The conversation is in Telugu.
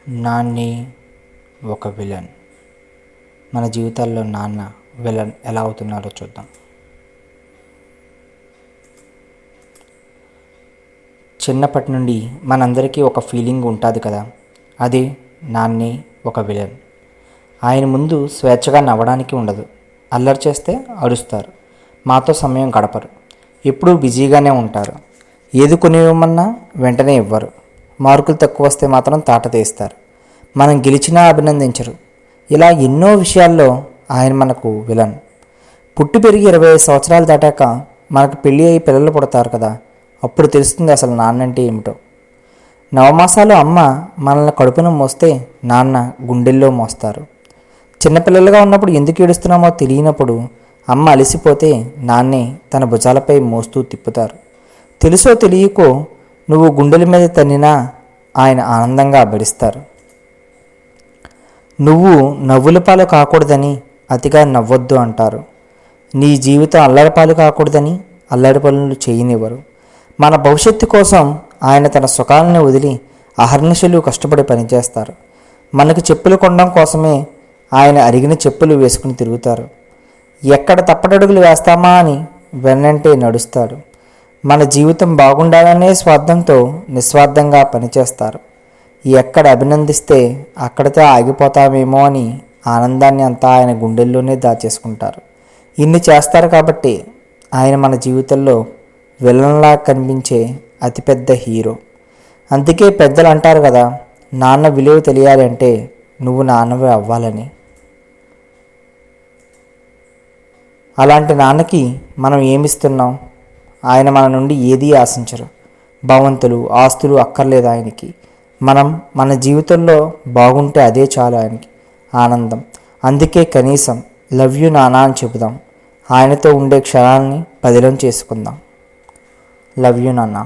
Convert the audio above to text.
నాన్నే ఒక విలన్. మన జీవితాల్లో నాన్న విలన్ ఎలా అవుతున్నారో చూద్దాం. చిన్నప్పటి నుండి మనందరికీ ఒక ఫీలింగ్ ఉంటుంది కదా, అది నాన్నే ఒక విలన్. ఆయన ముందు స్వేచ్ఛగా నవ్వడానికి ఉండదు. అల్లరి చేస్తే అరుస్తారు, మాతో సమయం గడపరు, ఎప్పుడూ బిజీగానే ఉంటారు. ఏది కొనివ్వమన్నా వెంటనే ఇవ్వరు. మార్కులు తక్కువ వస్తే మాత్రం తాట తీస్తారు, మనం గెలిచినా అభినందించరు. ఇలా ఎన్నో విషయాల్లో ఆయన మనకు విలన్. పుట్టి పెరిగి 25 సంవత్సరాలు దాటాక మనకు పెళ్ళి అయ్యి పిల్లలు పుడతారు కదా, అప్పుడు తెలుస్తుంది అసలు నాన్నంటే ఏమిటో. నవమాసాలు అమ్మ మనల్ని కడుపున మోస్తే నాన్న గుండెల్లో మోస్తారు. చిన్నపిల్లలుగా ఉన్నప్పుడు ఎందుకు ఏడుస్తున్నామో తెలియనప్పుడు అమ్మ అలసిపోతే నాన్నే తన భుజాలపై మోస్తూ తిప్పుతారు. తెలుసో తెలియకో నువ్వు గుండెల మీద తన్నినా ఆయన ఆనందంగా భరిస్తారు. నువ్వు నవ్వుల పాలు కాకూడదని అతిగా నవ్వొద్దు అంటారు. నీ జీవితం అల్లరి పాలు కాకూడదని అల్లరి పనులు చేయనివ్వరు. మన భవిష్యత్తు కోసం ఆయన తన సుఖాలను వదిలి అహర్నిశలు కష్టపడి పనిచేస్తారు. మనకు చెప్పులు కొనడం కోసమే ఆయన అరిగిన చెప్పులు వేసుకుని తిరుగుతారు. ఎక్కడ తప్పటడుగులు వేస్తామా అని వెన్నంటే నడుస్తాడు. మన జీవితం బాగుండాలనే స్వార్థంతో నిస్వార్థంగా పనిచేస్తారు. ఎక్కడ అభినందిస్తే అక్కడితో ఆగిపోతామేమో అని ఆనందాన్ని అంతా ఆయన గుండెల్లోనే దాచేసుకుంటారు. ఇన్ని చేస్తారు కాబట్టి ఆయన మన జీవితంలో విలన్లా కనిపించే అతిపెద్ద హీరో. అందుకే పెద్దలు అంటారు కదా, నాన్న విలువ తెలియాలి అంటే నువ్వు నాన్నవే అవ్వాలని. అలాంటి నాన్నకి మనం ఏమిస్తున్నాం? ఆయన మన నుండి ఏదీ ఆశించరు. భవంతులు ఆస్తులు అక్కర్లేదు ఆయనకి. మనం మన జీవితంలో బాగుంటే అదే చాలు ఆయనకి ఆనందం. అందుకే కనీసం లవ్ యూ నాన్న అని చెబుదాం. ఆయనతో ఉండే క్షణాలని పదిలం చేసుకుందాం. లవ్ యూ నాన్న.